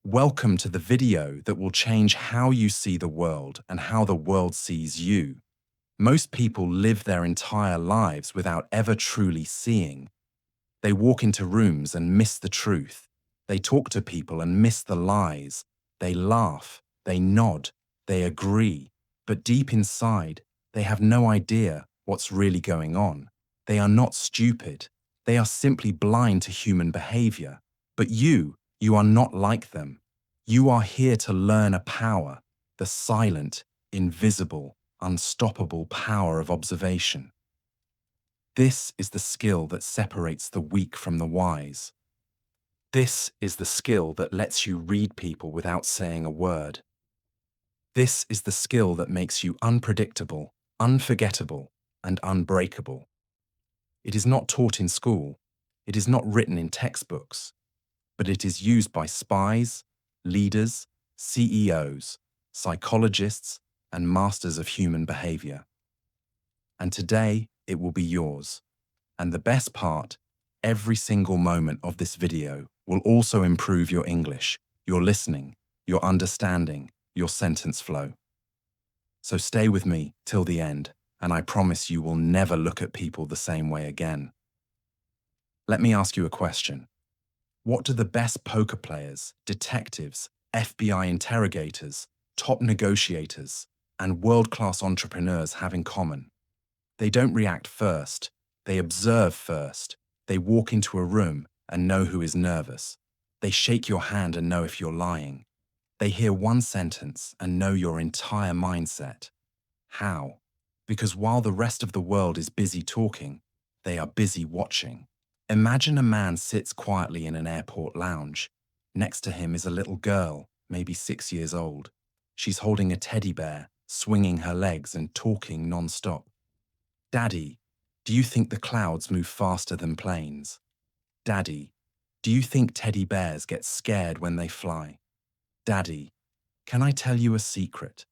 Welcome to the video that will change how you see the world and how the world sees you. Most people live their entire lives without ever truly seeing. They walk into rooms and miss the truth. They talk to people and miss the lies. They laugh, they nod, they agree. But deep inside, they have no idea what's really going on. They are not stupid. They are simply blind to human behavior. But you are not like them. You are here to learn a power, the silent, invisible, unstoppable power of observation. This is the skill that separates the weak from the wise. This is the skill that lets you read people without saying a word. This is the skill that makes you unpredictable, unforgettable, and unbreakable. It is not taught in school. It is not written in textbooks. But it is used by spies, leaders, CEOs, psychologists, and masters of human behavior. And today, it will be yours. And the best part, every single moment of this video will also improve your English, your listening, your understanding, your sentence flow. So stay with me till the end, and I promise you will never look at people the same way again. Let me ask you a question. What do the best poker players, detectives, FBI interrogators, top negotiators, and world-class entrepreneurs have in common? They don't react first. They observe first. They walk into a room and know who is nervous. They shake your hand and know if you're lying. They hear one sentence and know your entire mindset. How? Because while the rest of the world is busy talking, they are busy watching. Imagine a man sits quietly in an airport lounge. Next to him is a little girl, maybe 6 years old. She's holding a teddy bear, swinging her legs and talking non-stop. Daddy, do you think the clouds move faster than planes? Daddy, do you think teddy bears get scared when they fly? Daddy, can I tell you a secret?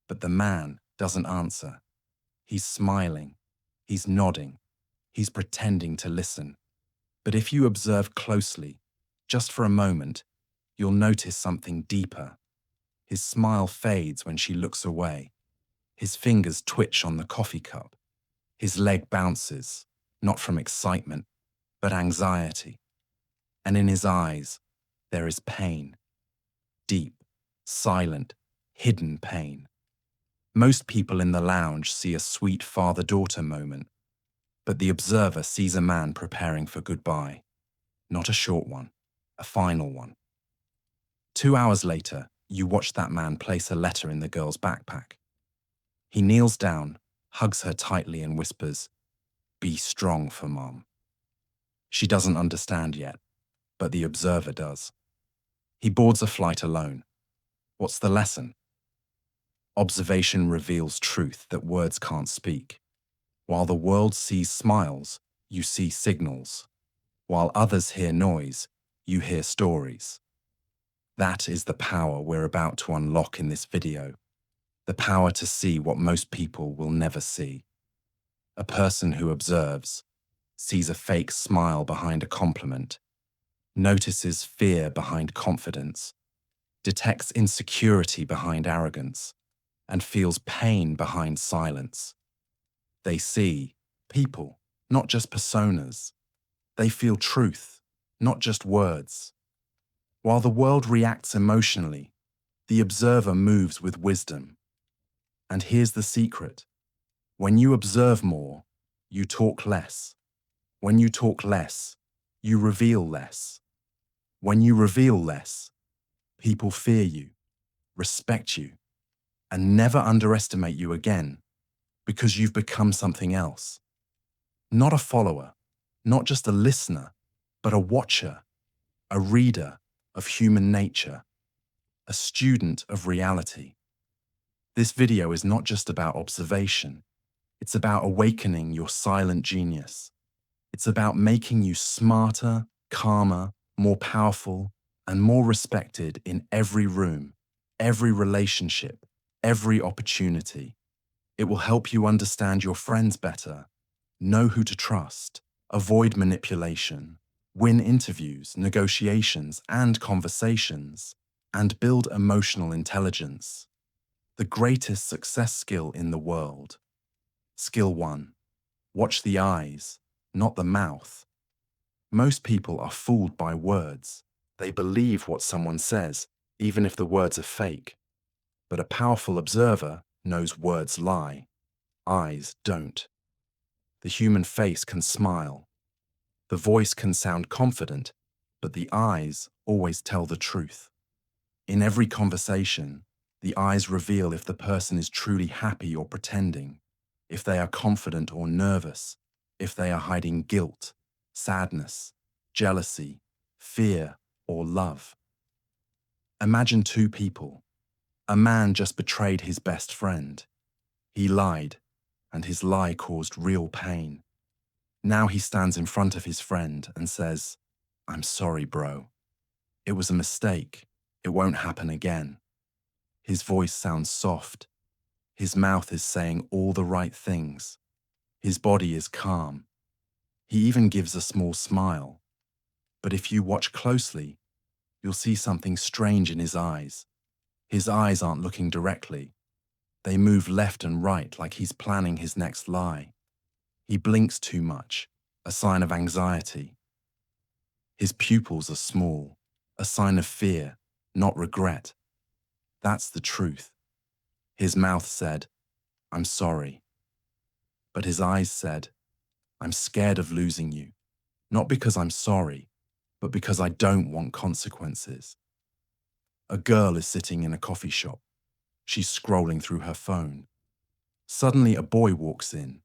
But the man doesn't answer. He's smiling. He's nodding. He's pretending to listen. But if you observe closely, just for a moment, you'll notice something deeper. His smile fades when she looks away. His fingers twitch on the coffee cup. His leg bounces, not from excitement, but anxiety. And in his eyes, there is pain. Deep, silent, hidden pain. Most people in the lounge see a sweet father-daughter moment, but the observer sees a man preparing for goodbye. Not a short one, a final one. 2 hours later, you watch that man place a letter in the girl's backpack. He kneels down, hugs her tightly and whispers, "Be strong for Mom." She doesn't understand yet, but the observer does. He boards a flight alone. What's the lesson? Observation reveals truth that words can't speak. While the world sees smiles, you see signals. While others hear noise, you hear stories. That is the power we're about to unlock in this video. The power to see what most people will never see. A person who observes, sees a fake smile behind a compliment, notices fear behind confidence, detects insecurity behind arrogance, and feels pain behind silence. They see people, not just personas. They feel truth, not just words. While the world reacts emotionally, the observer moves with wisdom. And here's the secret. When you observe more, you talk less. When you talk less, you reveal less. When you reveal less, people fear you, respect you, and never underestimate you again, because you've become something else. Not a follower, not just a listener, but a watcher, a reader of human nature, a student of reality. This video is not just about observation. It's about awakening your silent genius. It's about making you smarter, calmer, more powerful, and more respected in every room, every relationship, every opportunity. It will help you understand your friends better, know who to trust, avoid manipulation, win interviews, negotiations, and conversations, and build emotional intelligence. The greatest success skill in the world. Skill 1. Watch the eyes, not the mouth. Most people are fooled by words. They believe what someone says, even if the words are fake. But a powerful observer knows words lie. Eyes don't. The human face can smile. The voice can sound confident, but the eyes always tell the truth. In every conversation, the eyes reveal if the person is truly happy or pretending, if they are confident or nervous, if they are hiding guilt, sadness, jealousy, fear, or love. Imagine two people. A man just betrayed his best friend. He lied, and his lie caused real pain. Now he stands in front of his friend and says, "I'm sorry, bro. It was a mistake. It won't happen again." His voice sounds soft. His mouth is saying all the right things. His body is calm. He even gives a small smile. But if you watch closely, you'll see something strange in his eyes. His eyes aren't looking directly. They move left and right like he's planning his next lie. He blinks too much, a sign of anxiety. His pupils are small, a sign of fear, not regret. That's the truth. His mouth said, "I'm sorry." But his eyes said, "I'm scared of losing you, not because I'm sorry, but because I don't want consequences." A girl is sitting in a coffee shop. She's scrolling through her phone. Suddenly a boy walks in,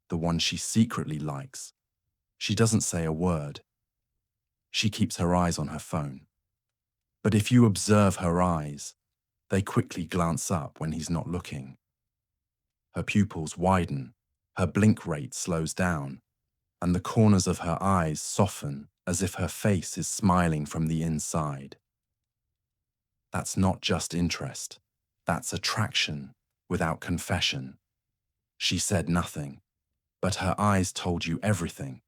the one she secretly likes. She doesn't say a word. She keeps her eyes on her phone. But if you observe her eyes, they quickly glance up when he's not looking. Her pupils widen, her blink rate slows down, and the corners of her eyes soften as if her face is smiling from the inside. That's not just interest. That's attraction without confession. She said nothing, but her eyes told you everything.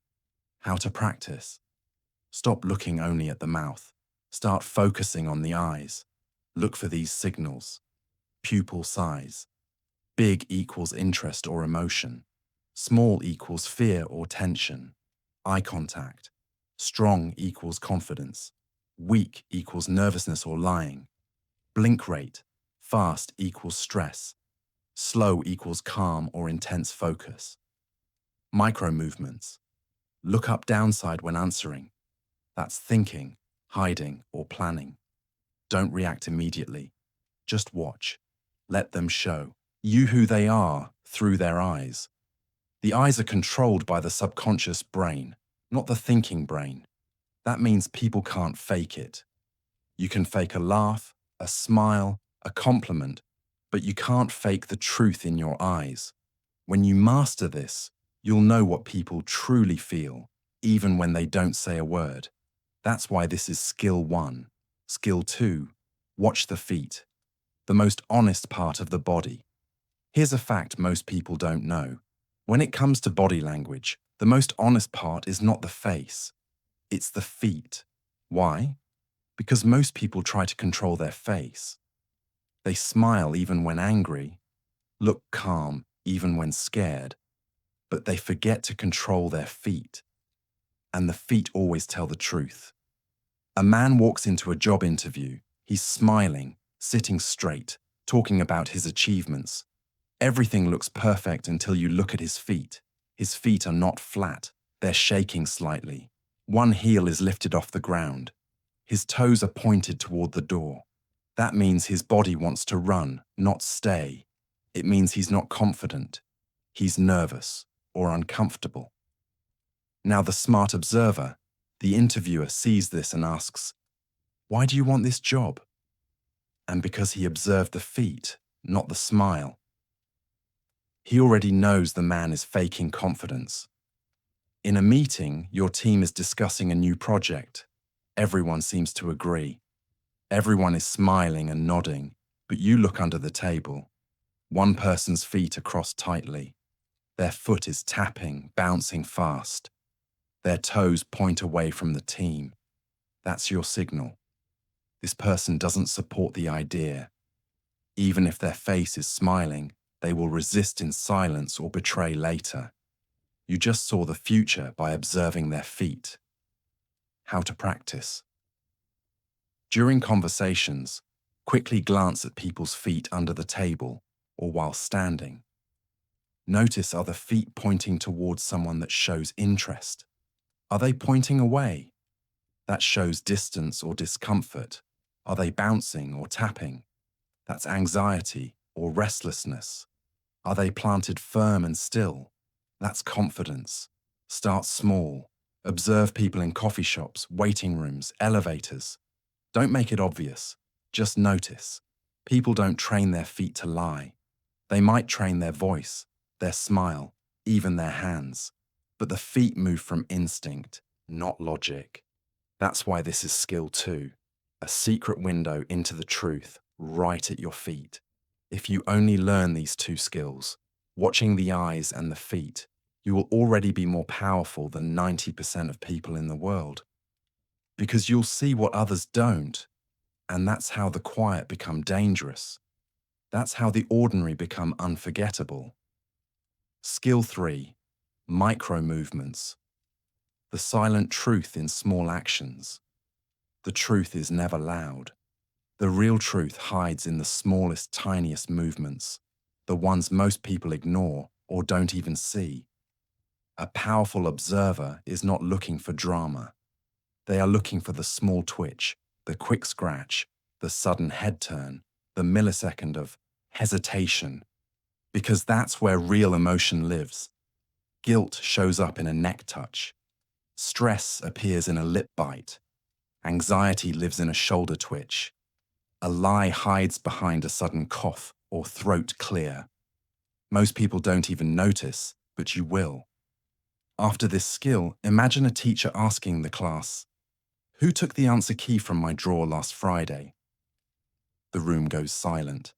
How to practice. Stop looking only at the mouth. Start focusing on the eyes. Look for these signals. Pupil size. Big equals interest or emotion. Small equals fear or tension. Eye contact. Strong equals confidence. Weak equals nervousness or lying. Blink rate. Fast equals stress. Slow equals calm or intense focus. Micro movements. Look up downside when answering. That's thinking, hiding, or planning. Don't react immediately. Just watch. Let them show you who they are through their eyes. The eyes are controlled by the subconscious brain, not the thinking brain. That means people can't fake it. You can fake a laugh, a smile, a compliment, but you can't fake the truth in your eyes. When you master this, you'll know what people truly feel, even when they don't say a word. That's why this is skill 1. Skill 2, watch the feet, the most honest part of the body. Here's a fact most people don't know. When it comes to body language, the most honest part is not the face, it's the feet. Why? Because most people try to control their face. They smile even when angry, look calm even when scared, but they forget to control their feet. And the feet always tell the truth. A man walks into a job interview. He's smiling, sitting straight, talking about his achievements. Everything looks perfect until you look at his feet. His feet are not flat. They're shaking slightly. One heel is lifted off the ground. His toes are pointed toward the door. That means his body wants to run, not stay. It means he's not confident. He's nervous or uncomfortable. Now the smart observer, the interviewer, sees this and asks, "Why do you want this job?" And because he observed the feet, not the smile, he already knows the man is faking confidence. In a meeting, your team is discussing a new project. Everyone seems to agree. Everyone is smiling and nodding, but you look under the table. One person's feet are crossed tightly. Their foot is tapping, bouncing fast. Their toes point away from the team. That's your signal. This person doesn't support the idea. Even if their face is smiling, they will resist in silence or betray later. You just saw the future by observing their feet. How to practice. During conversations, quickly glance at people's feet under the table or while standing. Notice, are the feet pointing towards someone that shows interest? Are they pointing away? That shows distance or discomfort. Are they bouncing or tapping? That's anxiety or restlessness. Are they planted firm and still? That's confidence. Start small. Observe people in coffee shops, waiting rooms, elevators. Don't make it obvious. Just notice. People don't train their feet to lie. They might train their voice, their smile, even their hands. But the feet move from instinct, not logic. That's why this is skill 2. A secret window into the truth right at your feet. If you only learn these 2 skills, watching the eyes and the feet, you will already be more powerful than 90% of people in the world. Because you'll see what others don't, and that's how the quiet become dangerous. That's how the ordinary become unforgettable. Skill 3. Micro movements. The silent truth in small actions. The truth is never loud. The real truth hides in the smallest, tiniest movements, the ones most people ignore or don't even see. A powerful observer is not looking for drama. They are looking for the small twitch, the quick scratch, the sudden head turn, the millisecond of hesitation, because that's where real emotion lives. Guilt shows up in a neck touch. Stress appears in a lip bite. Anxiety lives in a shoulder twitch. A lie hides behind a sudden cough or throat clear. Most people don't even notice, but you will. After this skill, imagine a teacher asking the class, "Who took the answer key from my drawer last Friday?" The room goes silent.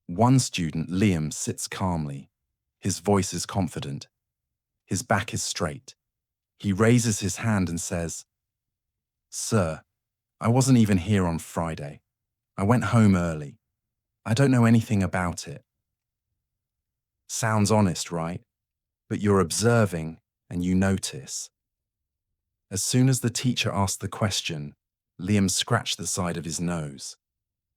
One student, Liam, sits calmly. His voice is confident. His back is straight. He raises his hand and says, "Sir, I wasn't even here on Friday. I went home early. I don't know anything about it." Sounds honest, right? But you're observing and you notice. As soon as the teacher asked the question, Liam scratched the side of his nose.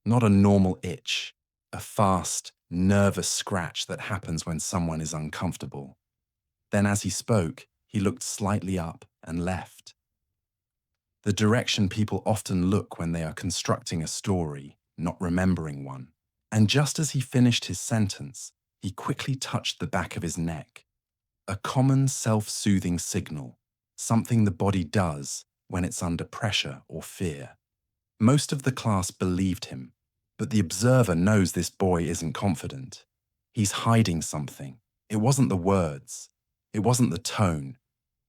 Not a normal itch, a fast, nervous scratch that happens when someone is uncomfortable. Then as he spoke, he looked slightly up and left. The direction people often look when they are constructing a story, not remembering one. And just as he finished his sentence, he quickly touched the back of his neck. A common self-soothing signal, something the body does when it's under pressure or fear. Most of the class believed him, but the observer knows this boy isn't confident. He's hiding something. It wasn't the words. It wasn't the tone.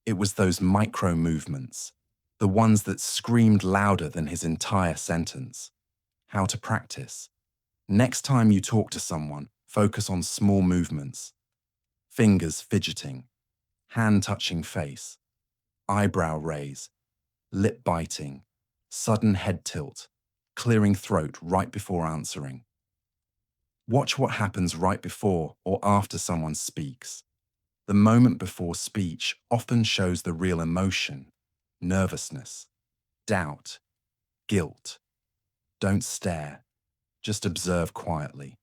It was those micro movements, the ones that screamed louder than his entire sentence. How to practice. Next time you talk to someone, focus on small movements. Fingers fidgeting, hand touching face, eyebrow raise, lip biting, sudden head tilt, clearing throat right before answering. Watch what happens right before or after someone speaks. The moment before speech often shows the real emotion, nervousness, doubt, guilt. Don't stare, just observe quietly.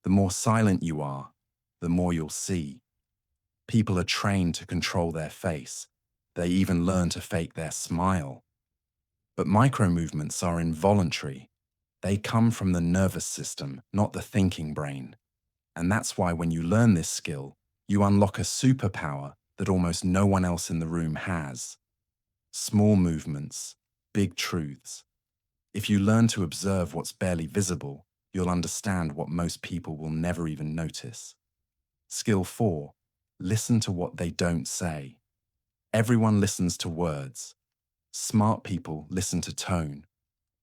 The more silent you are, the more you'll see. People are trained to control their face. They even learn to fake their smile. But micro movements are involuntary. They come from the nervous system, not the thinking brain. And that's why when you learn this skill, you unlock a superpower that almost no one else in the room has. Small movements, big truths. If you learn to observe what's barely visible, you'll understand what most people will never even notice. Skill 4. Listen to what they don't say. Everyone listens to words. Smart people listen to tone.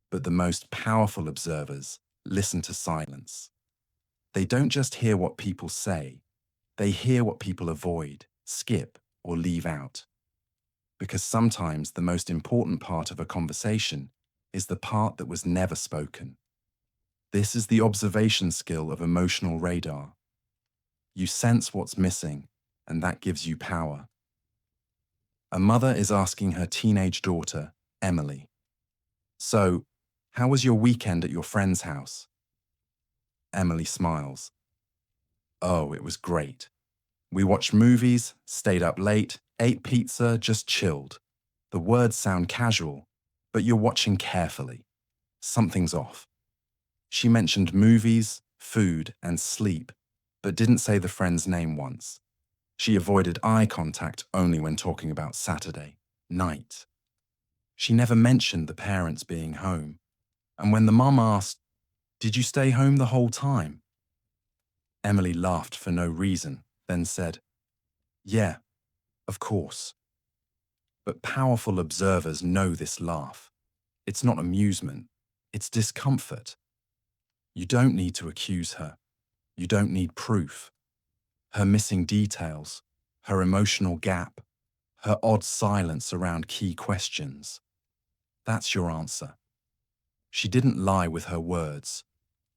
But the most powerful observers listen to silence. They don't just hear what people say. They hear what people avoid, skip, or leave out. because sometimes the most important part of a conversation is the part that was never spoken. This is the observation skill of emotional radar. You sense what's missing, and that gives you power. A mother is asking her teenage daughter, Emily, "So, how was your weekend at your friend's house?" Emily smiles. "Oh, it was great. We watched movies, stayed up late, ate pizza, just chilled." The words sound casual, but you're watching carefully. Something's off. She mentioned movies, food, and sleep, but didn't say the friend's name once. She avoided eye contact only when talking about Saturday night. She never mentioned the parents being home. And when the mum asked, "Did you stay home the whole time?" Emily laughed for no reason, then said, "Yeah, of course." But powerful observers know this laugh. It's not amusement, it's discomfort. You don't need to accuse her. You don't need proof. Her missing details, her emotional gap, her odd silence around key questions. That's your answer. She didn't lie with her words.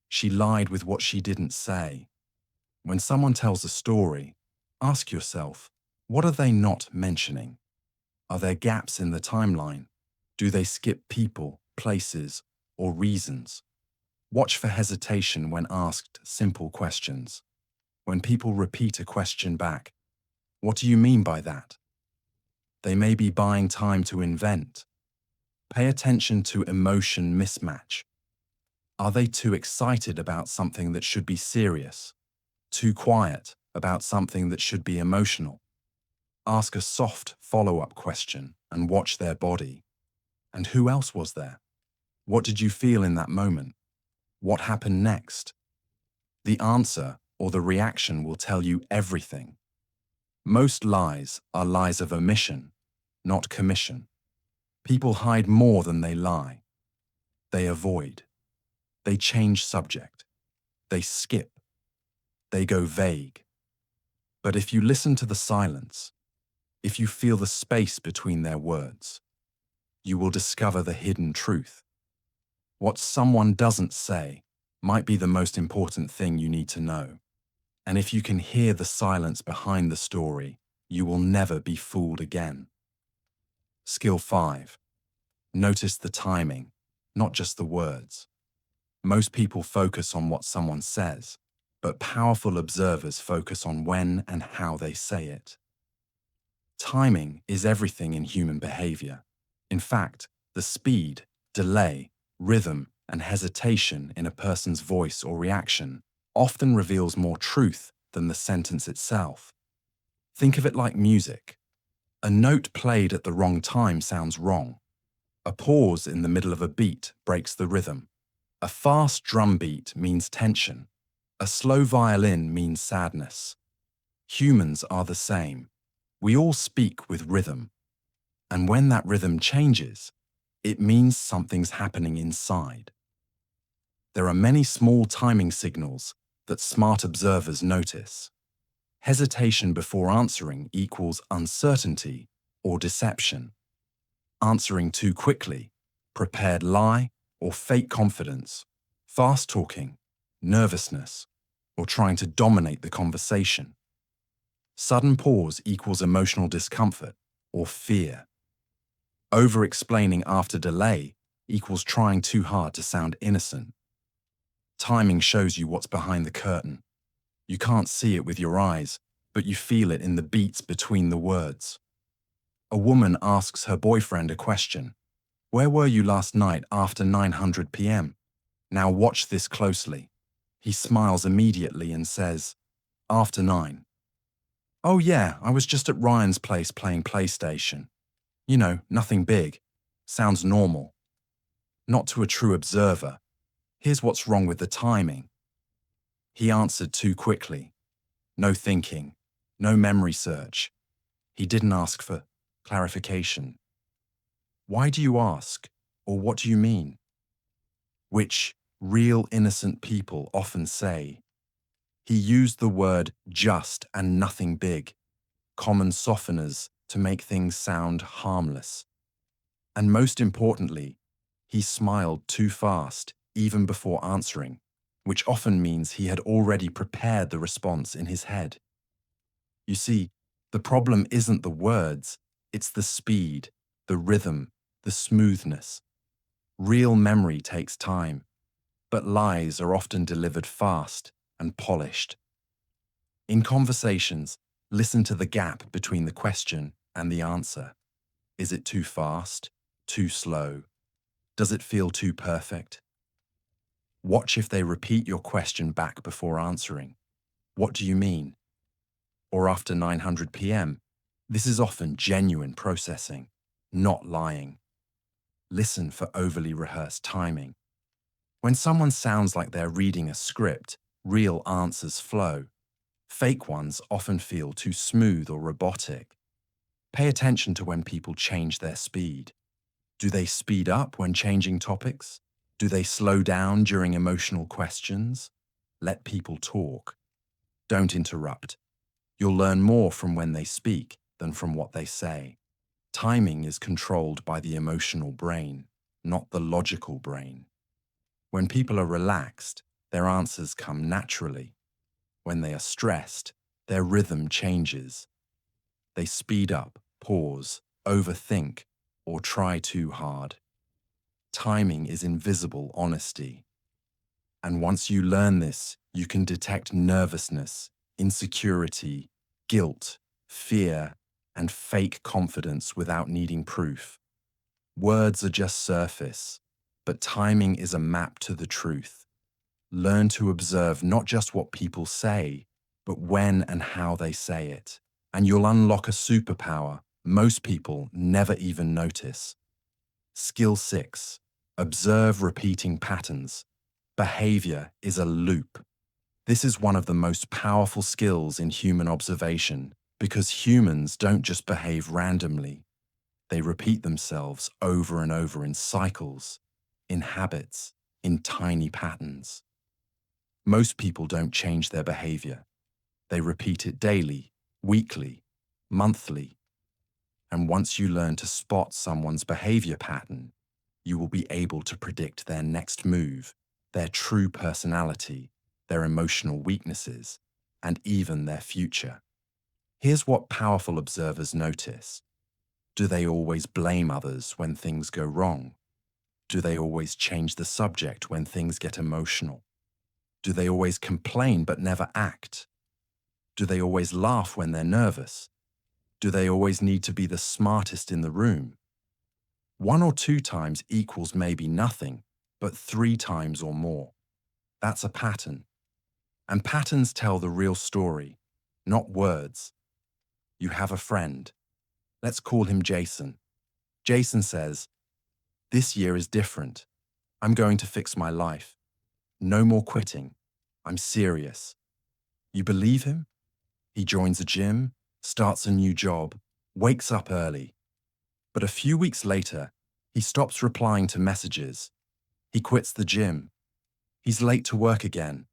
She lied with what she didn't say. When someone tells a story, ask yourself, what are they not mentioning? Are there gaps in the timeline? Do they skip people, places, or reasons? Watch for hesitation when asked simple questions. When people repeat a question back, "What do you mean by that?" They may be buying time to invent. Pay attention to emotion mismatch. Are they too excited about something that should be serious? Too quiet about something that should be emotional? Ask a soft follow-up question and watch their body. And who else was there? What did you feel in that moment? What happened next? The answer or the reaction will tell you everything. Most lies are lies of omission, not commission. People hide more than they lie. They avoid. They change subject. They skip. They go vague. But if you listen to the silence, if you feel the space between their words, you will discover the hidden truth. What someone doesn't say might be the most important thing you need to know. And if you can hear the silence behind the story, you will never be fooled again. Skill 5. Notice the timing, not just the words. Most people focus on what someone says, but powerful observers focus on when and how they say it. Timing is everything in human behavior. In fact, the speed, delay, rhythm, and hesitation in a person's voice or reaction often reveals more truth than the sentence itself. Think of it like music. A note played at the wrong time sounds wrong. A pause in the middle of a beat breaks the rhythm. A fast drum beat means tension. A slow violin means sadness. Humans are the same. We all speak with rhythm. And when that rhythm changes, it means something's happening inside. There are many small timing signals that smart observers notice. Hesitation before answering equals uncertainty or deception. Answering too quickly, prepared lie or fake confidence. Fast talking, nervousness, or trying to dominate the conversation. Sudden pause equals emotional discomfort or fear. Over-explaining after delay equals trying too hard to sound innocent. Timing shows you what's behind the curtain. You can't see it with your eyes, but you feel it in the beats between the words. A woman asks her boyfriend a question. "Where were you last night after 900 p.m.? Now watch this closely." He smiles immediately and says, "After 9. "Oh yeah, I was just at Ryan's place playing PlayStation. You know, nothing big. Sounds normal." Not to a true observer. Here's what's wrong with the timing. He answered too quickly. No thinking, no memory search. He didn't ask for clarification. Why do you ask? Or what do you mean? Which real innocent people often say. He used the word just and nothing big, common softeners to make things sound harmless. And most importantly, he smiled too fast, even before answering, which often means he had already prepared the response in his head. You see, the problem isn't the words, it's the speed, the rhythm, the smoothness. Real memory takes time, but lies are often delivered fast and polished. In conversations, listen to the gap between the question and the answer. Is it too fast? Too slow? Does it feel too perfect? Watch if they repeat your question back before answering. What do you mean? Or after 900 p.m. This is often genuine processing, not lying. Listen for overly rehearsed timing. When someone sounds like they're reading a script, real answers flow. Fake ones often feel too smooth or robotic. Pay attention to when people change their speed. Do they speed up when changing topics? Do they slow down during emotional questions? Let people talk. Don't interrupt. You'll learn more from when they speak than from what they say. Timing is controlled by the emotional brain, not the logical brain. When people are relaxed, their answers come naturally. When they are stressed, their rhythm changes. They speed up, pause, overthink, or try too hard. Timing is invisible honesty. And once you learn this, you can detect nervousness, insecurity, guilt, fear, and fake confidence without needing proof. Words are just surface, but timing is a map to the truth. Learn to observe not just what people say, but when and how they say it. And you'll unlock a superpower most people never even notice. Skill 6. Observe repeating patterns. Behavior is a loop. This is one of the most powerful skills in human observation because humans don't just behave randomly. They repeat themselves over and over in cycles, in habits, in tiny patterns. Most people don't change their behavior. They repeat it daily, weekly, monthly. And once you learn to spot someone's behavior pattern, you will be able to predict their next move, their true personality, their emotional weaknesses, and even their future. Here's what powerful observers notice. Do they always blame others when things go wrong? Do they always change the subject when things get emotional? Do they always complain but never act? Do they always laugh when they're nervous? Do they always need to be the smartest in the room? 1 or 2 times equals maybe nothing, but 3 times or more. That's a pattern. And patterns tell the real story, not words. You have a friend. Let's call him Jason. Jason says, "This year is different. I'm going to fix my life. No more quitting. I'm serious." You believe him? He joins a gym, starts a new job, wakes up early. But a few weeks later, he stops replying to messages. He quits the gym. He's late to work again.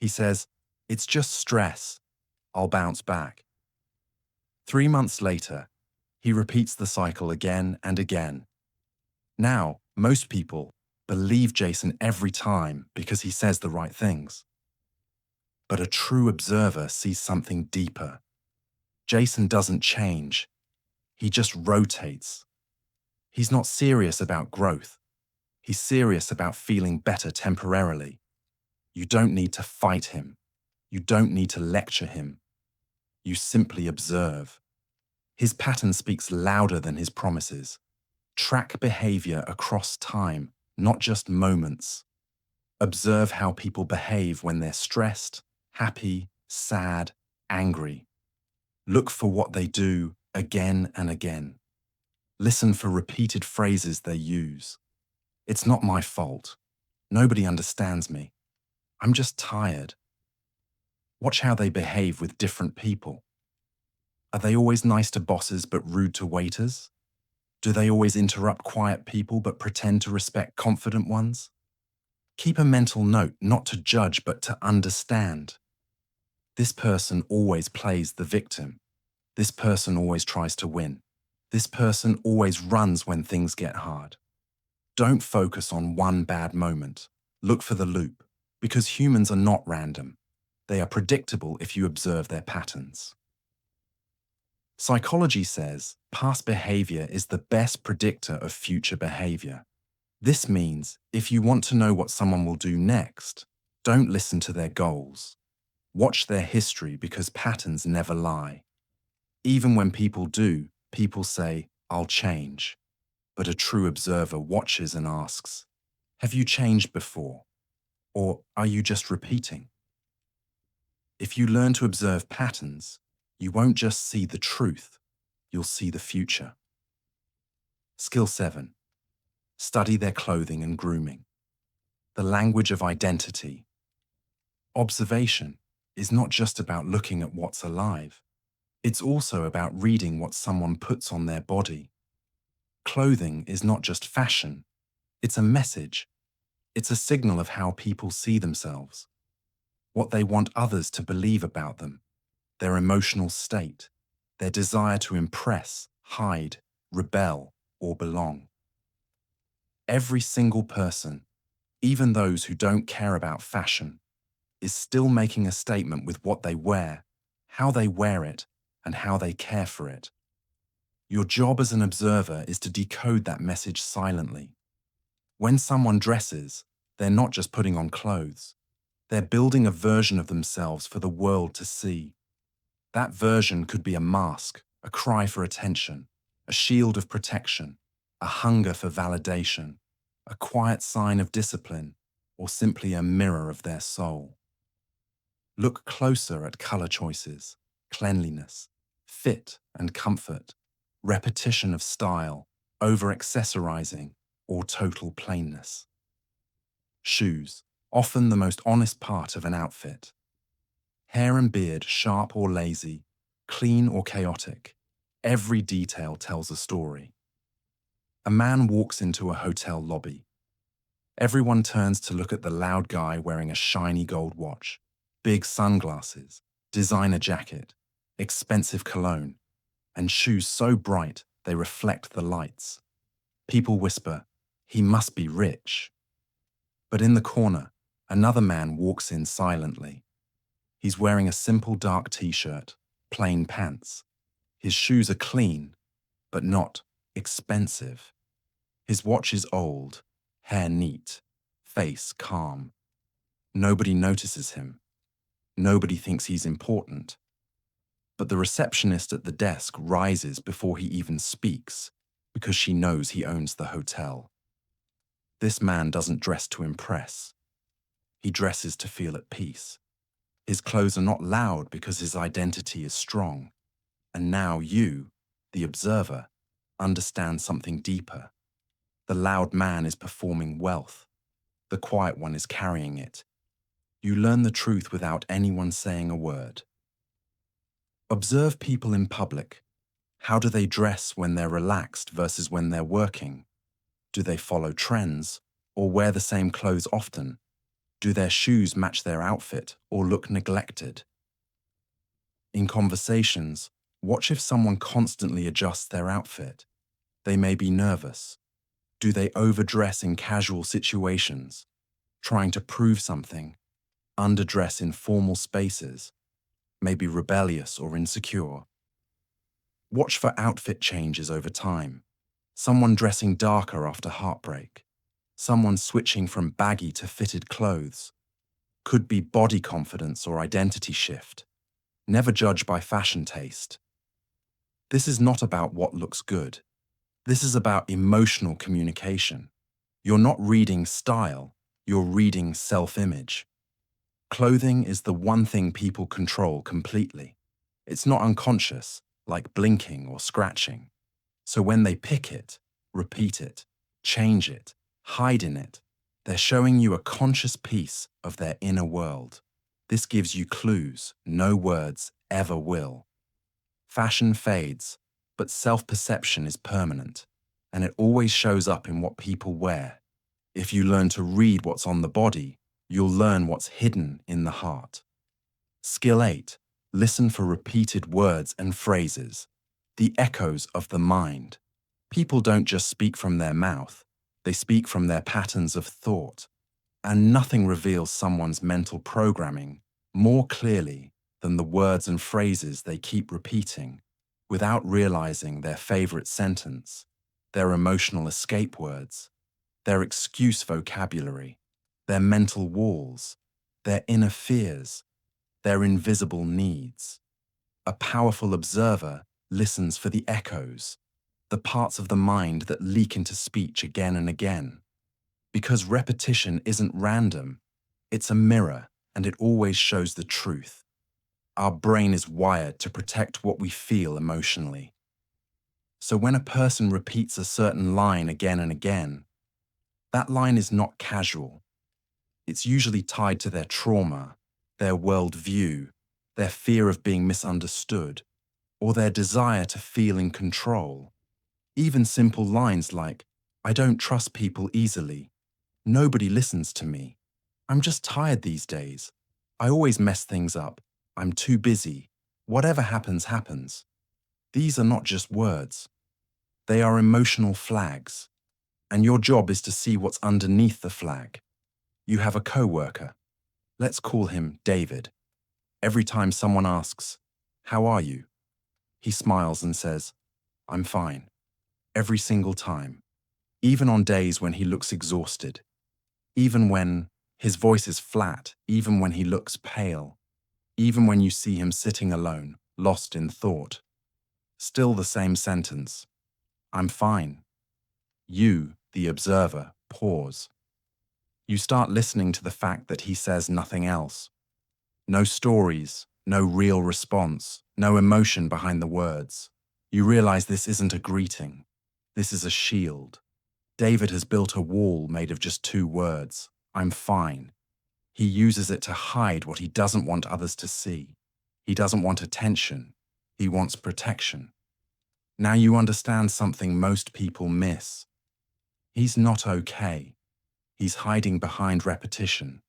He says, "It's just stress. I'll bounce back." 3 months later, he repeats the cycle again and again. Now, most people believe Jason every time because he says the right things. But a true observer sees something deeper. Jason doesn't change. He just rotates. He's not serious about growth. He's serious about feeling better temporarily. You don't need to fight him. You don't need to lecture him. You simply observe. His pattern speaks louder than his promises. Track behavior across time, not just moments. Observe how people behave when they're stressed, happy, sad, angry. Look for what they do again and again. Listen for repeated phrases they use. "It's not my fault. Nobody understands me. I'm just tired." Watch how they behave with different people. Are they always nice to bosses but rude to waiters? Do they always interrupt quiet people but pretend to respect confident ones? Keep a mental note, not to judge but to understand. This person always plays the victim. This person always tries to win. This person always runs when things get hard. Don't focus on one bad moment. Look for the loop, because humans are not random. They are predictable if you observe their patterns. Psychology says past behavior is the best predictor of future behavior. This means if you want to know what someone will do next, don't listen to their goals. Watch their history because patterns never lie. Even when people do, people say, "I'll change." But a true observer watches and asks, "Have you changed before? Or are you just repeating?" If you learn to observe patterns, you won't just see the truth, you'll see the future. Skill 7. Study their clothing and grooming. The language of identity. Observation is not just about looking at what's alive. It's also about reading what someone puts on their body. Clothing is not just fashion. It's a message. It's a signal of how people see themselves, what they want others to believe about them, their emotional state, their desire to impress, hide, rebel, or belong. Every single person, even those who don't care about fashion, is still making a statement with what they wear, how they wear it, and how they care for it. Your job as an observer is to decode that message silently. When someone dresses, they're not just putting on clothes. They're building a version of themselves for the world to see. That version could be a mask, a cry for attention, a shield of protection, a hunger for validation, a quiet sign of discipline, or simply a mirror of their soul. Look closer at color choices, cleanliness, fit and comfort, repetition of style, over-accessorizing, or total plainness. Shoes, often the most honest part of an outfit. Hair and beard sharp or lazy, clean or chaotic, every detail tells a story. A man walks into a hotel lobby. Everyone turns to look at the loud guy wearing a shiny gold watch, big sunglasses, designer jacket, expensive cologne, and shoes so bright they reflect the lights. People whisper, "He must be rich." But in the corner, another man walks in silently. He's wearing a simple dark t-shirt, plain pants. His shoes are clean, but not expensive. His watch is old, hair neat, face calm. Nobody notices him. Nobody thinks he's important. But the receptionist at the desk rises before he even speaks because she knows he owns the hotel. This man doesn't dress to impress. He dresses to feel at peace. His clothes are not loud because his identity is strong. And now you, the observer, understand something deeper. The loud man is performing wealth. The quiet one is carrying it. You learn the truth without anyone saying a word. Observe people in public. How do they dress when they're relaxed versus when they're working? Do they follow trends or wear the same clothes often? Do their shoes match their outfit or look neglected? In conversations, watch if someone constantly adjusts their outfit. They may be nervous. Do they overdress in casual situations, trying to prove something? Underdress in formal spaces? Maybe rebellious or insecure? Watch for outfit changes over time. Someone dressing darker after heartbreak. Someone switching from baggy to fitted clothes. Could be body confidence or identity shift. Never judge by fashion taste. This is not about what looks good. This is about emotional communication. You're not reading style, you're reading self-image. Clothing is the one thing people control completely. It's not unconscious, like blinking or scratching. So when they pick it, repeat it, change it, hide in it, they're showing you a conscious piece of their inner world. This gives you clues no words ever will. Fashion fades, but self-perception is permanent, and it always shows up in what people wear. If you learn to read what's on the body, you'll learn what's hidden in the heart. Skill 8. Listen for repeated words and phrases, the echoes of the mind. People don't just speak from their mouth, they speak from their patterns of thought. And nothing reveals someone's mental programming more clearly than the words and phrases they keep repeating without realizing their favorite sentence, their emotional escape words, their excuse vocabulary, their mental walls, their inner fears, their invisible needs. A powerful observer listens for the echoes, the parts of the mind that leak into speech again and again. Because repetition isn't random, it's a mirror and it always shows the truth. Our brain is wired to protect what we feel emotionally. So when a person repeats a certain line again and again, that line is not casual. It's usually tied to their trauma, their worldview, their fear of being misunderstood, or their desire to feel in control. Even simple lines like, "I don't trust people easily. Nobody listens to me. I'm just tired these days. I always mess things up. I'm too busy. Whatever happens, happens." These are not just words. They are emotional flags. And your job is to see what's underneath the flag. You have a coworker. Let's call him David. Every time someone asks, "How are you?" he smiles and says, "I'm fine." Every single time. Even on days when he looks exhausted. Even when his voice is flat, even when he looks pale, even when you see him sitting alone, lost in thought. Still the same sentence, "I'm fine." You, the observer, pause. You start listening to the fact that he says nothing else. No stories, no real response, no emotion behind the words. You realize this isn't a greeting. This is a shield. David has built a wall made of just two words, "I'm fine." He uses it to hide what he doesn't want others to see. He doesn't want attention. He wants protection. Now you understand something most people miss. He's not okay. He's hiding behind repetition.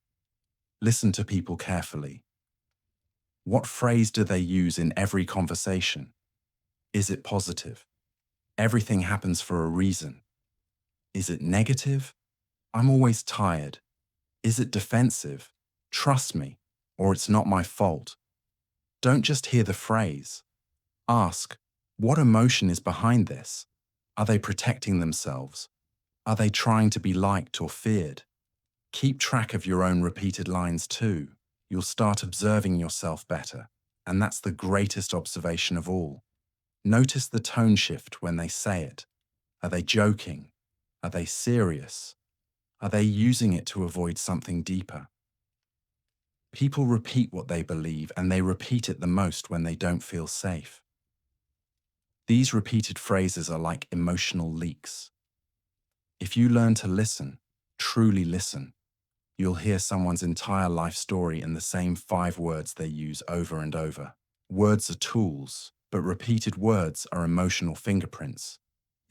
Listen to people carefully. What phrase do they use in every conversation? Is it positive? Everything happens for a reason. Is it negative? I'm always tired. Is it defensive? Trust me, or it's not my fault. Don't just hear the phrase. Ask, what emotion is behind this? Are they protecting themselves? Are they trying to be liked or feared? Keep track of your own repeated lines too. You'll start observing yourself better, and that's the greatest observation of all. Notice the tone shift when they say it. Are they joking? Are they serious? Are they using it to avoid something deeper? People repeat what they believe, and they repeat it the most when they don't feel safe. These repeated phrases are like emotional leaks. If you learn to listen, truly listen, you'll hear someone's entire life story in the same 5 words they use over and over. Words are tools, but repeated words are emotional fingerprints.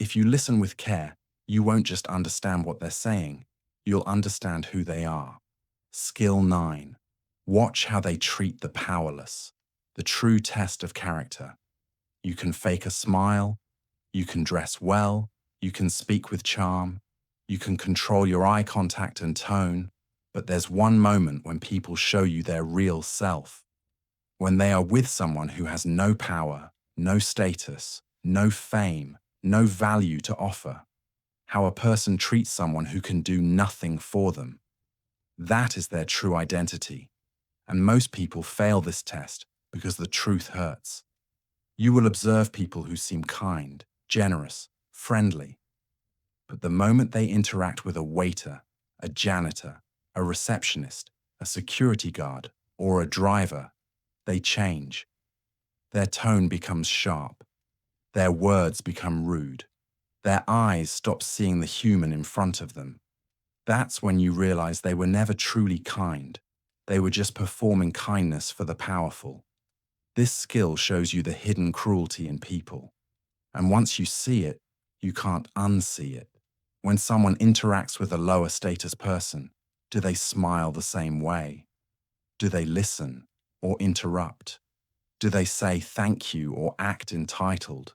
If you listen with care, you won't just understand what they're saying, you'll understand who they are. Skill 9. Watch how they treat the powerless, the true test of character. You can fake a smile, you can dress well, you can speak with charm, you can control your eye contact and tone, but there's one moment when people show you their real self. When they are with someone who has no power, no status, no fame, no value to offer. How a person treats someone who can do nothing for them. That is their true identity. And most people fail this test because the truth hurts. You will observe people who seem kind, generous, friendly. But the moment they interact with a waiter, a janitor, a receptionist, a security guard, or a driver, they change. Their tone becomes sharp. Their words become rude. Their eyes stop seeing the human in front of them. That's when you realize they were never truly kind. They were just performing kindness for the powerful. This skill shows you the hidden cruelty in people. And once you see it, you can't unsee it. When someone interacts with a lower status person, do they smile the same way? Do they listen or interrupt? Do they say thank you or act entitled?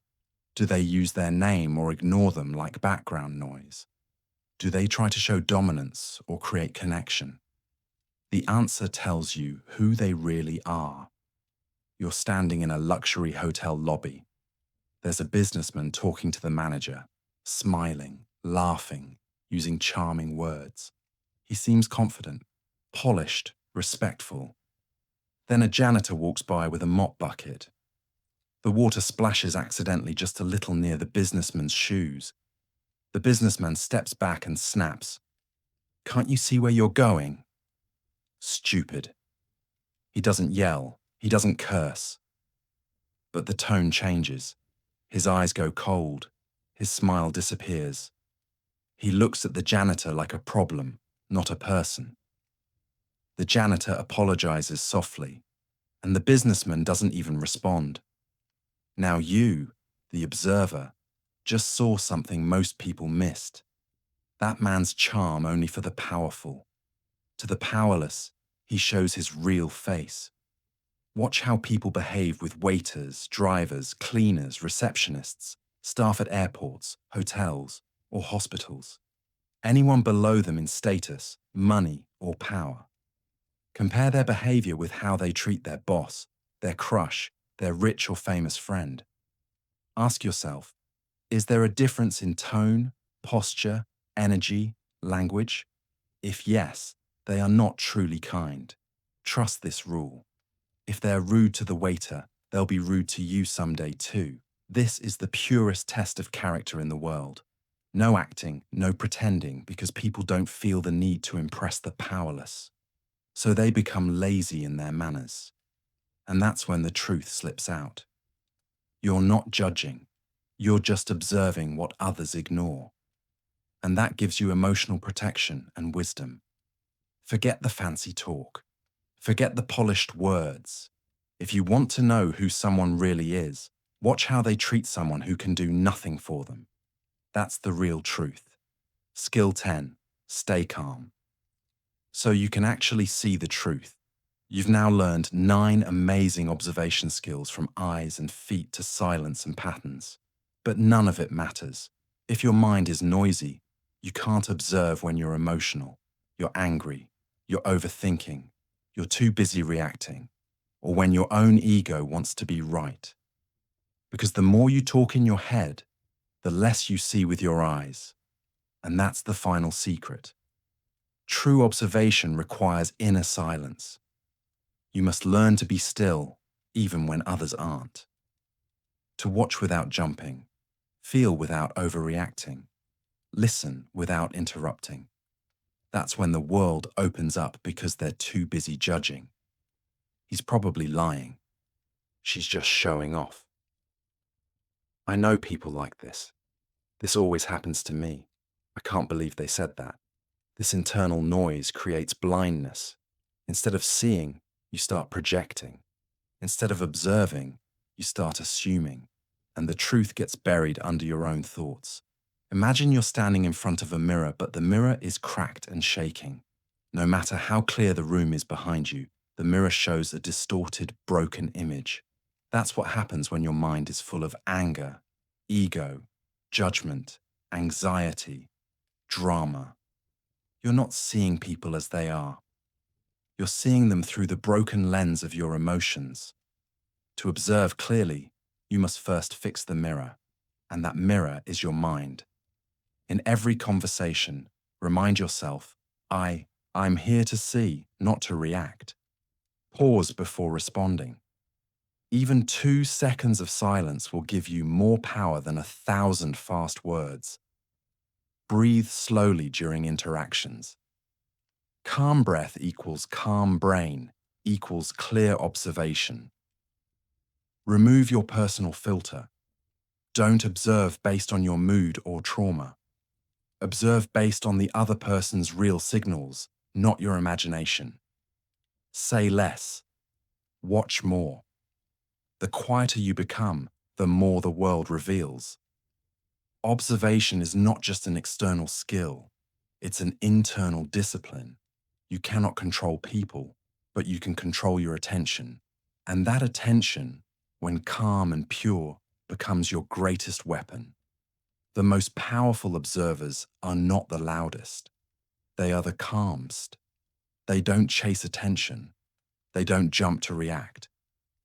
Do they use their name or ignore them like background noise? Do they try to show dominance or create connection? The answer tells you who they really are. You're standing in a luxury hotel lobby. There's a businessman talking to the manager, smiling, laughing, using charming words. He seems confident, polished, respectful. Then a janitor walks by with a mop bucket. The water splashes accidentally just a little near the businessman's shoes. The businessman steps back and snaps. "Can't you see where you're going?" Stupid. He doesn't yell. He doesn't curse. But the tone changes. His eyes go cold. His smile disappears. He looks at the janitor like a problem, not a person. The janitor apologizes softly, and the businessman doesn't even respond. Now you, the observer, just saw something most people missed. That man's charm only for the powerful. To the powerless, he shows his real face. Watch how people behave with waiters, drivers, cleaners, receptionists, staff at airports, hotels, or hospitals. Anyone below them in status, money, or power. Compare their behavior with how they treat their boss, their crush, their rich or famous friend. Ask yourself, is there a difference in tone, posture, energy, language? If yes, they are not truly kind. Trust this rule. If they're rude to the waiter, they'll be rude to you someday too. This is the purest test of character in the world. No acting, no pretending, because people don't feel the need to impress the powerless. So they become lazy in their manners. And that's when the truth slips out. You're not judging. You're just observing what others ignore. And that gives you emotional protection and wisdom. Forget the fancy talk. Forget the polished words. If you want to know who someone really is, watch how they treat someone who can do nothing for them. That's the real truth. Skill 10. Stay calm. So you can actually see the truth. You've now learned 9 amazing observation skills from eyes and feet to silence and patterns. But none of it matters. If your mind is noisy, you can't observe when you're emotional, you're angry, you're overthinking, you're too busy reacting, or when your own ego wants to be right. Because the more you talk in your head, the less you see with your eyes. And that's the final secret. True observation requires inner silence. You must learn to be still, even when others aren't. To watch without jumping, feel without overreacting, listen without interrupting. That's when the world opens up because they're too busy judging. He's probably lying. She's just showing off. I know people like this. This always happens to me. I can't believe they said that. This internal noise creates blindness. Instead of seeing, you start projecting. Instead of observing, you start assuming. And the truth gets buried under your own thoughts. Imagine you're standing in front of a mirror, but the mirror is cracked and shaking. No matter how clear the room is behind you, the mirror shows a distorted, broken image. That's what happens when your mind is full of anger, ego, judgment, anxiety, drama. You're not seeing people as they are. You're seeing them through the broken lens of your emotions. To observe clearly, you must first fix the mirror, and that mirror is your mind. In every conversation, remind yourself, I'm here to see, not to react. Pause before responding. Even 2 seconds of silence will give you more power than 1,000 fast words. Breathe slowly during interactions. Calm breath equals calm brain, equals clear observation. Remove your personal filter. Don't observe based on your mood or trauma. Observe based on the other person's real signals, not your imagination. Say less. Watch more. The quieter you become, the more the world reveals. Observation is not just an external skill. It's an internal discipline. You cannot control people, but you can control your attention. And that attention, when calm and pure, becomes your greatest weapon. The most powerful observers are not the loudest. They are the calmest. They don't chase attention. They don't jump to react.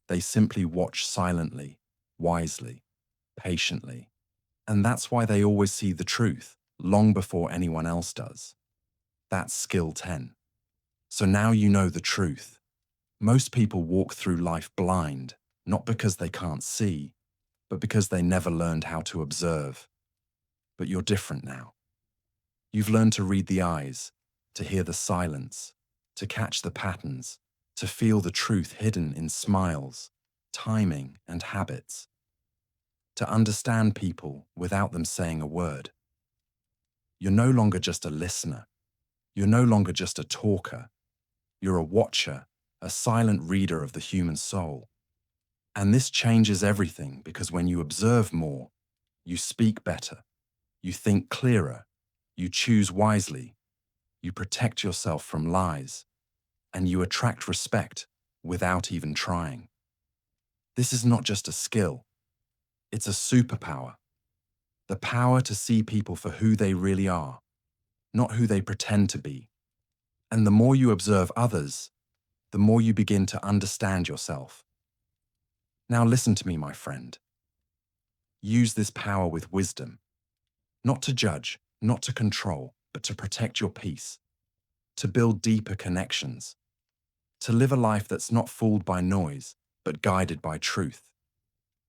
They simply watch silently, wisely, patiently. And that's why they always see the truth, long before anyone else does. That's skill 10. So now you know the truth. Most people walk through life blind, not because they can't see, but because they never learned how to observe. But you're different now. You've learned to read the eyes, to hear the silence, to catch the patterns, to feel the truth hidden in smiles, timing, and habits. To understand people without them saying a word. You're no longer just a listener. You're no longer just a talker. You're a watcher, a silent reader of the human soul. And this changes everything because when you observe more, you speak better, you think clearer, you choose wisely, you protect yourself from lies, and you attract respect without even trying. This is not just a skill, it's a superpower. The power to see people for who they really are, not who they pretend to be. And the more you observe others, the more you begin to understand yourself. Now listen to me, my friend. Use this power with wisdom, not to judge, not to control, but to protect your peace, to build deeper connections, to live a life that's not fooled by noise, but guided by truth.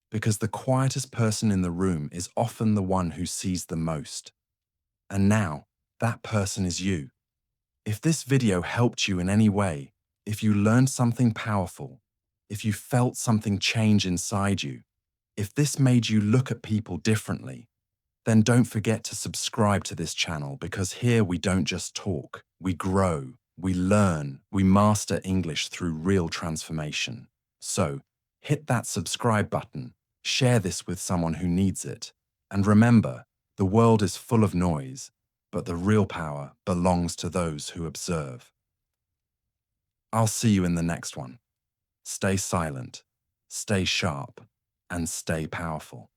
Because the quietest person in the room is often the one who sees the most. And now, that person is you. If this video helped you in any way, if you learned something powerful, if you felt something change inside you, if this made you look at people differently, then don't forget to subscribe to this channel because here we don't just talk, we grow, we learn, we master English through real transformation. So, hit that subscribe button, share this with someone who needs it, and remember, the world is full of noise, but the real power belongs to those who observe. I'll see you in the next one. Stay silent, stay sharp, and stay powerful.